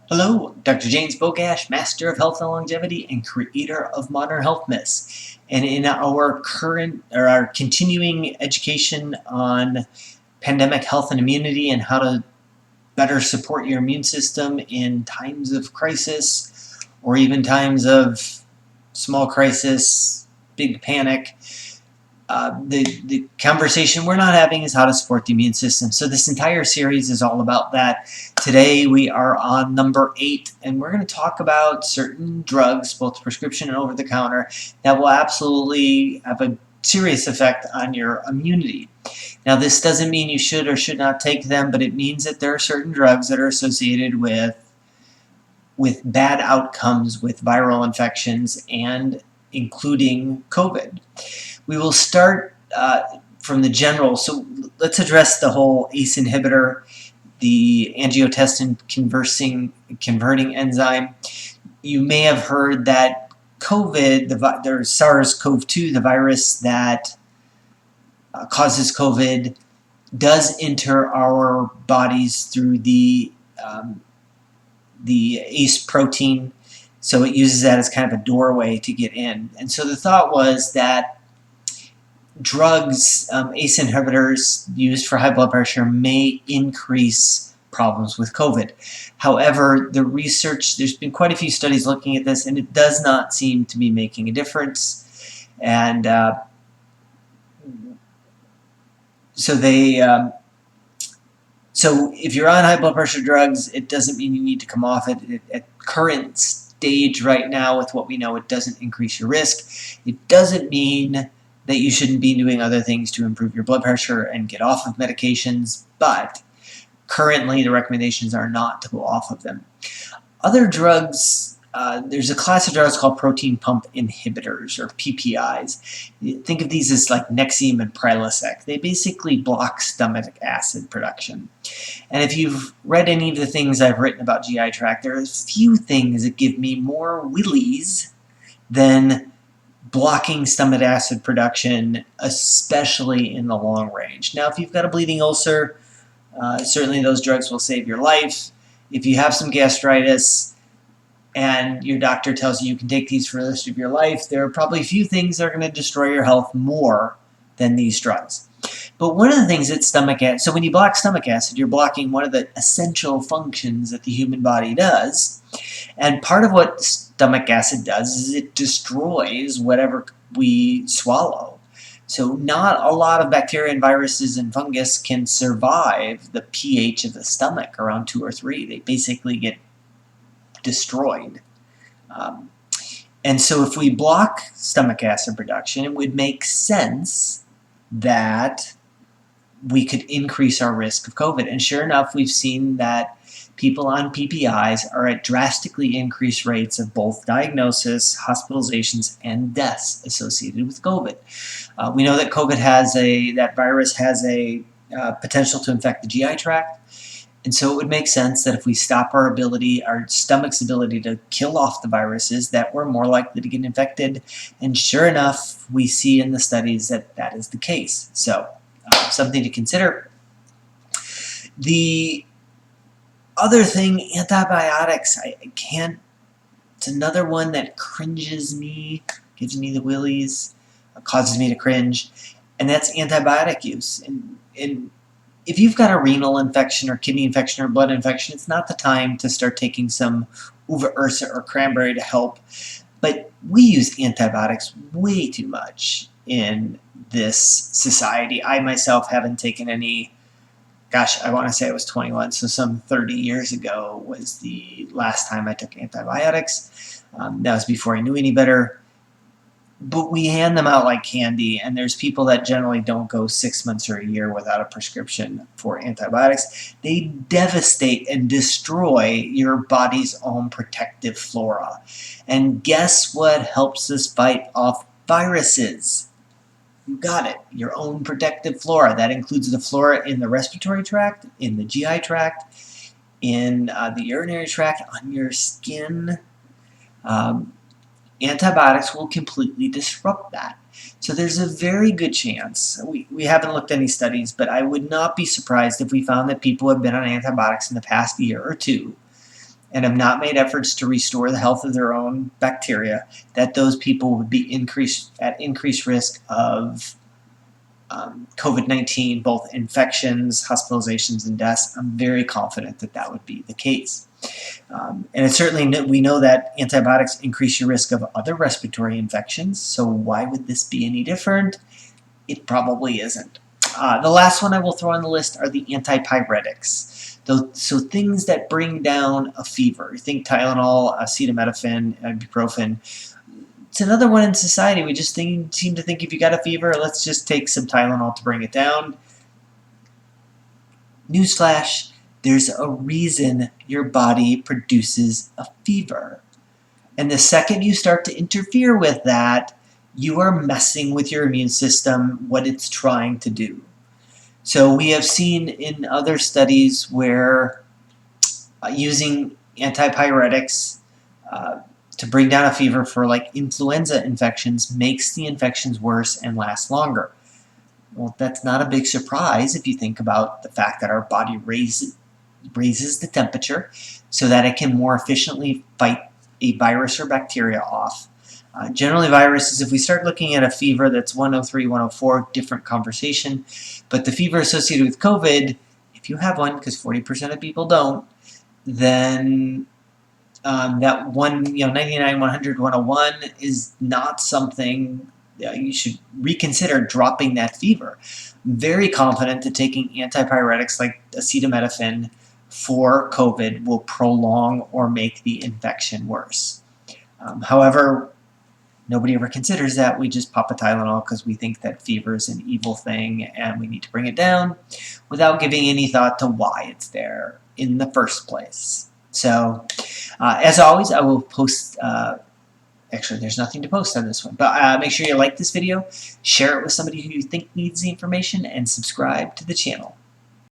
Hello, Dr. James Bogash, Master of Health and Longevity and creator of Modern Health Myths. And in our our continuing education on pandemic health and immunity and how to better support your immune system in times of crisis or even times of small crisis, big panic, the conversation we're not having is how to support the immune system. So this entire series is all about that. Today we are on number 8, and we're going to talk about certain drugs, both prescription and over-the-counter, that will absolutely have a serious effect on your immunity. Now this doesn't mean you should or should not take them, but it means that there are certain drugs that are associated with bad outcomes with viral infections and including COVID. We will start from the general. So let's address the whole ACE inhibitor, the angiotensin converting enzyme. You may have heard that COVID, there's SARS-CoV-2, the virus that causes COVID, does enter our bodies through the ACE protein. So it uses that as kind of a doorway to get in. And so the thought was that drugs, ACE inhibitors used for high blood pressure may increase problems with COVID. However, the research, there's been quite a few studies looking at this, and it does not seem to be making a difference. And so if you're on high blood pressure drugs, it doesn't mean you need to come off it. At current stage right now, with what we know, it doesn't increase your risk. It doesn't mean that you shouldn't be doing other things to improve your blood pressure and get off of medications, but currently the recommendations are not to go off of them. Other drugs, there's a class of drugs called protein pump inhibitors, or PPIs. Think of these as like Nexium and Prilosec. They basically block stomach acid production. And if you've read any of the things I've written about GI tract, there are a few things that give me more willies than blocking stomach acid production, especially in the long range. Now, if you've got a bleeding ulcer, certainly those drugs will save your life. If you have some gastritis and your doctor tells you you can take these for the rest of your life, there are probably a few things that are going to destroy your health more than these drugs. But one of the things that stomach acid, so when you block stomach acid, you're blocking one of the essential functions that the human body does. And part of what stomach acid does is it destroys whatever we swallow. So not a lot of bacteria and viruses and fungus can survive the pH of the stomach around 2 or 3. They basically get destroyed. And so if we block stomach acid production, it would make sense that we could increase our risk of COVID. And sure enough, we've seen that people on PPIs are at drastically increased rates of both diagnosis, hospitalizations, and deaths associated with COVID. We know that that virus has a potential to infect the GI tract. And so it would make sense that if we stop our stomach's ability to kill off the viruses, that we're more likely to get infected. And sure enough, we see in the studies that that is the case. So something to consider. The other thing, antibiotics, I can't, it's another one that cringes me, gives me the willies, causes me to cringe, and that's antibiotic use. And if you've got a renal infection or kidney infection or blood infection, it's not the time to start taking some uva ursa or cranberry to help. But we use antibiotics way too much in this society. I myself haven't taken any, gosh, I want to say I was 21, so some 30 years ago was the last time I took antibiotics. That was before I knew any better. But we hand them out like candy, and there's people that generally don't go 6 months or a year without a prescription for antibiotics. They devastate and destroy your body's own protective flora. And guess what helps us fight off viruses? You got it, your own protective flora. That includes the flora in the respiratory tract, in the GI tract, in the urinary tract, on your skin. Antibiotics will completely disrupt that. So there's a very good chance, we haven't looked at any studies, but I would not be surprised if we found that people have been on antibiotics in the past year or two and have not made efforts to restore the health of their own bacteria, that those people would be at increased risk of COVID-19, both infections, hospitalizations, and deaths. I'm very confident that that would be the case. And it's certainly, we know that antibiotics increase your risk of other respiratory infections, so why would this be any different? It probably isn't. The last one I will throw on the list are the antipyretics. So things that bring down a fever. Think Tylenol, acetaminophen, ibuprofen. It's another one in society. We just seem to think if you got a fever, let's just take some Tylenol to bring it down. Newsflash, there's a reason your body produces a fever. And the second you start to interfere with that, you are messing with your immune system, what it's trying to do. So we have seen in other studies where using antipyretics to bring down a fever for like influenza infections makes the infections worse and last longer. Well, that's not a big surprise if you think about the fact that our body raises the temperature so that it can more efficiently fight a virus or bacteria off. Generally, viruses, if we start looking at a fever that's 103, 104, different conversation. But the fever associated with COVID, if you have one, because 40% of people don't, then that 99, 100, 101 is not something you should reconsider dropping that fever. Very confident that taking antipyretics like acetaminophen for COVID will prolong or make the infection worse. However, nobody ever considers that. We just pop a Tylenol because we think that fever is an evil thing and we need to bring it down without giving any thought to why it's there in the first place. So, as always, I will post, actually there's nothing to post on this one, but make sure you like this video, share it with somebody who you think needs the information, and subscribe to the channel.